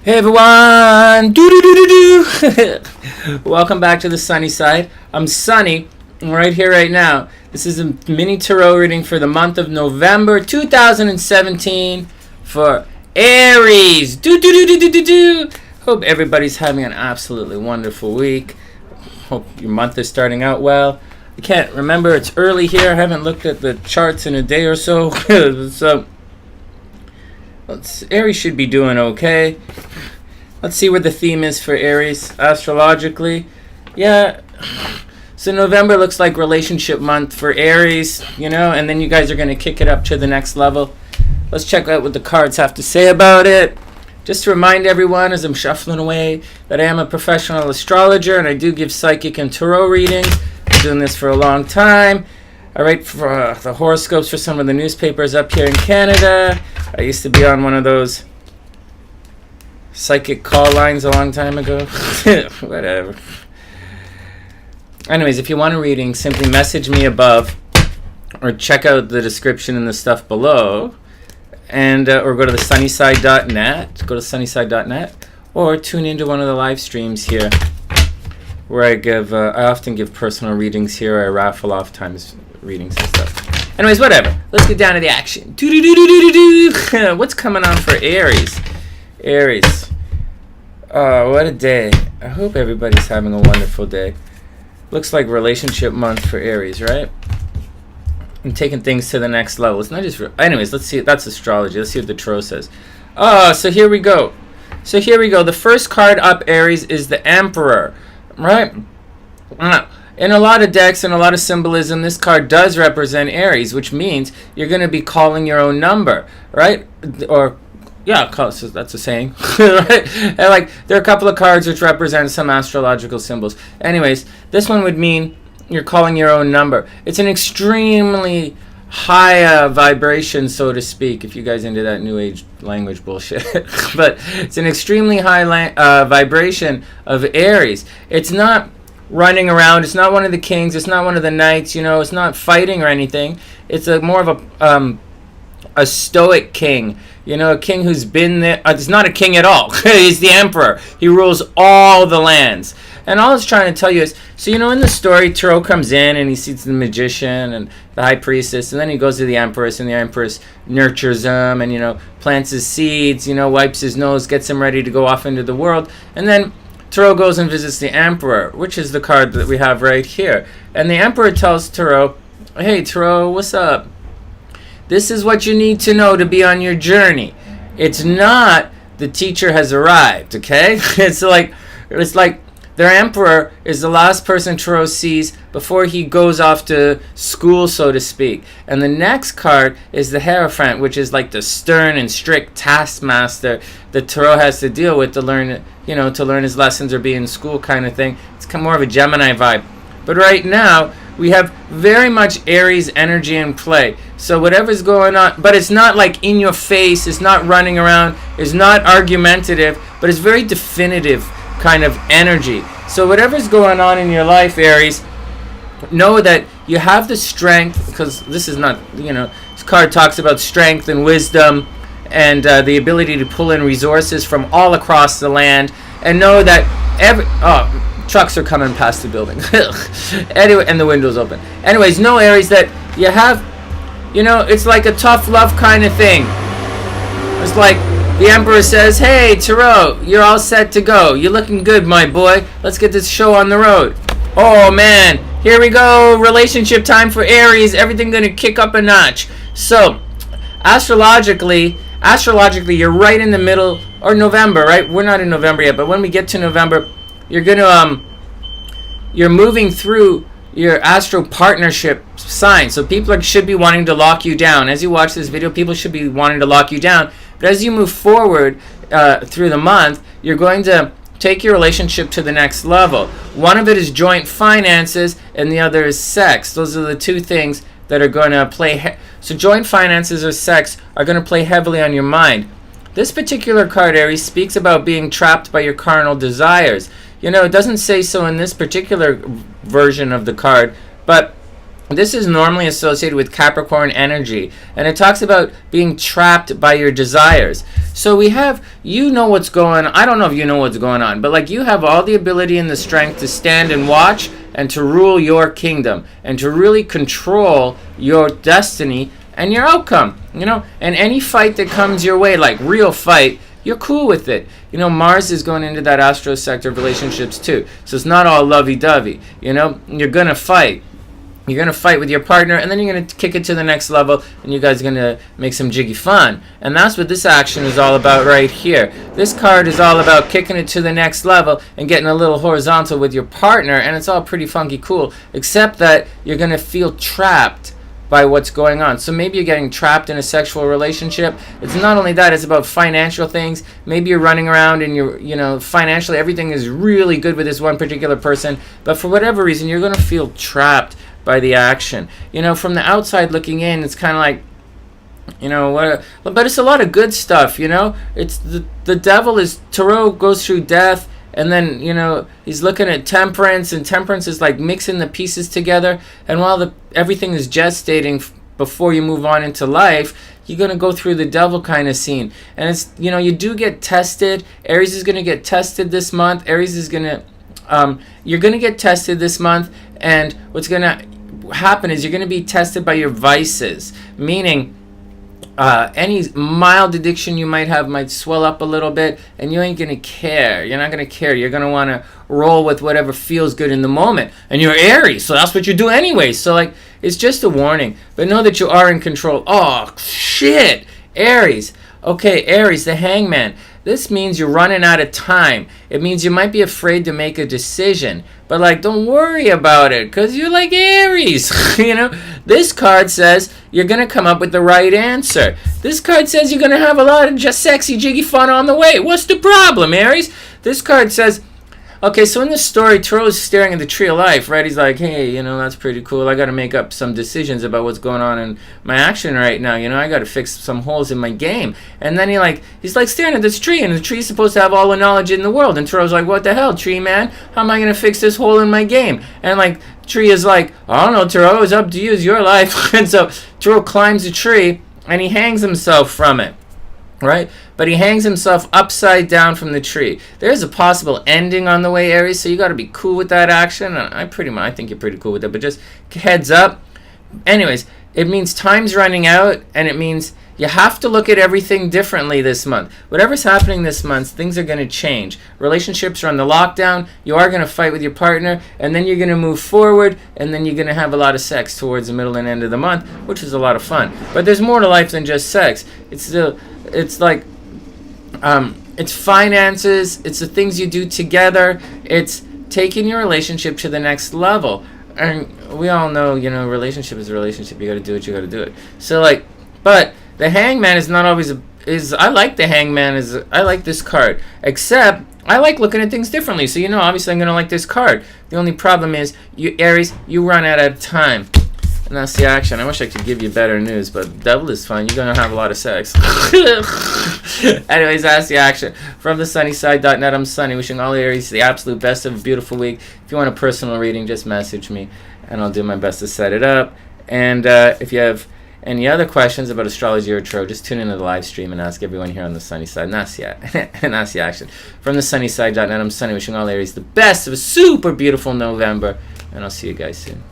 Hey everyone! Do. Welcome back to the sunny side. I'm Sonny, and right here, right now. This is a mini tarot reading for the month of November 2017 for Aries. Do. Hope everybody's having an absolutely wonderful week. Hope your month is starting out well. I can't remember, it's early here. I haven't looked at the charts in a day or so. So Aries should be doing okay. Let's see what the theme is for Aries astrologically. Yeah, so November looks like relationship month for Aries, and then you guys are going to kick it up to the next level. Let's check out what the cards have to say about it. Just to remind everyone as I'm shuffling away that I am a professional astrologer and I do give psychic and tarot readings. I've been doing this for a long time. I write for the horoscopes for some of the newspapers up here in Canada. I used to be on one of those psychic call lines a long time ago. Whatever. Anyways, if you want a reading, simply message me above or check out the description and the stuff below, and or go to thesunnyside.net. Go to sunnyside.net or tune into one of the live streams here where I often give personal readings here. I raffle off times readings and stuff. Anyways, whatever. Let's get down to the action. What's coming on for Aries? Aries. Oh, what a day. I hope everybody's having a wonderful day. Looks like relationship month for Aries, right? I'm taking things to the next level. It's not just... Anyways, let's see. That's astrology. Let's see what the tarot says. So here we go. The first card up, Aries, is the Emperor, right? In a lot of decks and a lot of symbolism, this card does represent Aries, which means you're going to be calling your own number, right? Or, yeah, that's a saying, right? And there are a couple of cards which represent some astrological symbols. Anyways, this one would mean you're calling your own number. It's an extremely high vibration, so to speak, if you guys into that new age language bullshit. But it's an extremely high vibration of Aries. It's not running around. It's not one of the kings. It's not one of the knights. It's not fighting or anything. It's more of a stoic king. A king who's been there. It's not a king at all. He's the emperor. He rules all the lands. And all it's trying to tell you is, in the story, Tarot comes in and he sees the magician and the high priestess, and then he goes to the empress, and the empress nurtures him and, plants his seeds, wipes his nose, gets him ready to go off into the world. And then Tarot goes and visits the Emperor, which is the card that we have right here. And the Emperor tells Tarot, hey, Tarot, what's up? This is what you need to know to be on your journey. It's not the teacher has arrived, okay? It's like their Emperor is the last person Tarot sees before he goes off to school, so to speak. And the next card is the Hierophant, which is like the stern and strict taskmaster that Tarot has to deal with to learn his lessons or be in school kind of thing. It's kind of more of a Gemini vibe. But right now, we have very much Aries energy in play. So whatever's going on, but it's not like in your face, it's not running around, it's not argumentative, but it's very definitive kind of energy. So whatever's going on in your life, Aries, know that you have the strength, because this is not, this card talks about strength and wisdom and the ability to pull in resources from all across the land, and know that trucks are coming past the building. Anyway, and the window's open. Anyways, know, Aries, that you have, it's like a tough love kind of thing. It's like the Emperor says, hey, Tarot, you're all set to go. You're looking good, my boy. Let's get this show on the road. Oh, man. Here we go. Relationship time for Aries. Everything going to kick up a notch. So, astrologically, you're right in the middle, or November, right? We're not in November yet, but when we get to November, you're moving through your astro partnership sign. So people should be wanting to lock you down. As you watch this video, people should be wanting to lock you down. But as you move forward through the month, you're going to take your relationship to the next level. One of it is joint finances, and the other is sex. Those are the two things that are going to play. So joint finances or sex are going to play heavily on your mind. This particular card, Aries, speaks about being trapped by your carnal desires. It doesn't say so in this particular version of the card, but This is normally associated with Capricorn energy, and it talks about being trapped by your desires. So we have, you know what's going on. I don't know if you know what's going on, but like you have all the ability and the strength to stand and watch and to rule your kingdom and to really control your destiny and your outcome, you know, and any fight that comes your way, like real fight, you're cool with it. You know, Mars is going into that astro sector of relationships too. So it's not all lovey-dovey, you know, you're going to fight. You're going to fight with your partner, and then you're going to kick it to the next level, and you guys are going to make some jiggy fun. And that's what this action is all about right here. This card is all about kicking it to the next level and getting a little horizontal with your partner, and it's all pretty funky cool, except that you're going to feel trapped by what's going on. So maybe you're getting trapped in a sexual relationship. It's not only that, it's about financial things. Maybe you're running around and you're, you know, financially everything is really good with this one particular person, but for whatever reason, you're going to feel trapped by the action. You know, from the outside looking in, it's kind of like, you know, but it's a lot of good stuff, you know. It's the devil is, Tarot goes through death, and then, you know, he's looking at temperance, and temperance is like mixing the pieces together, and while everything is gestating before you move on into life, you're going to go through the devil kind of scene. And it's, you know, you do get tested. Aries is going to get tested this month. Aries is going to, you're going to get tested this month, and what's going to happen is you're going to be tested by your vices, meaning any mild addiction you might have might swell up a little bit, and you ain't going to care. You're not going to care. You're going to want to roll with whatever feels good in the moment, and you're Aries, so that's what you do anyway. So like, it's just a warning, but know that you are in control. Oh shit, Aries. Okay, Aries, the Hangman. This means you're running out of time. It means you might be afraid to make a decision. But, like, don't worry about it, because you're like Aries. You know? This card says you're going to come up with the right answer. This card says you're going to have a lot of just sexy, jiggy fun on the way. What's the problem, Aries? This card says, okay, so in this story, Taro's staring at the tree of life, right? He's like, hey, you know, that's pretty cool. I got to make up some decisions about what's going on in my action right now. You know, I got to fix some holes in my game. And then he's like staring at this tree, and the tree's supposed to have all the knowledge in the world. And Taro's like, what the hell, tree man? How am I going to fix this hole in my game? And like, tree is like, I don't know, Taro, it's up to you. It's your life. And so Taro climbs a tree, and he hangs himself from it. Right? But he hangs himself upside down from the tree. There's a possible ending on the way, Aries, so you got to be cool with that action. I think you're pretty cool with it, but just heads up. Anyways, it means time's running out, and it means you have to look at everything differently this month. Whatever's happening this month, things are going to change. Relationships are on the lockdown. You are going to fight with your partner, and then you're going to move forward, and then you're going to have a lot of sex towards the middle and end of the month, which is a lot of fun. But there's more to life than just sex. It's like, it's finances, it's the things you do together, it's taking your relationship to the next level. And we all know, you know, relationship is a relationship. You got to do it, you got to do it. So like, but the Hangman is not always I like the Hangman, I like this card, except I like looking at things differently. So, you know, obviously I'm going to like this card. The only problem is, you Aries, you run out of time. And that's the action. I wish I could give you better news, but devil is fun. You're going to have a lot of sex. Anyways, that's the action. From the sunnyside.net, I'm Sonny, wishing all Aries the absolute best of a beautiful week. If you want a personal reading, just message me, and I'll do my best to set it up. And if you have any other questions about astrology or tarot, just tune into the live stream and ask everyone here on the sunny side. And that's the action. From the sunnyside.net, I'm Sonny, wishing all Aries the best of a super beautiful November, and I'll see you guys soon.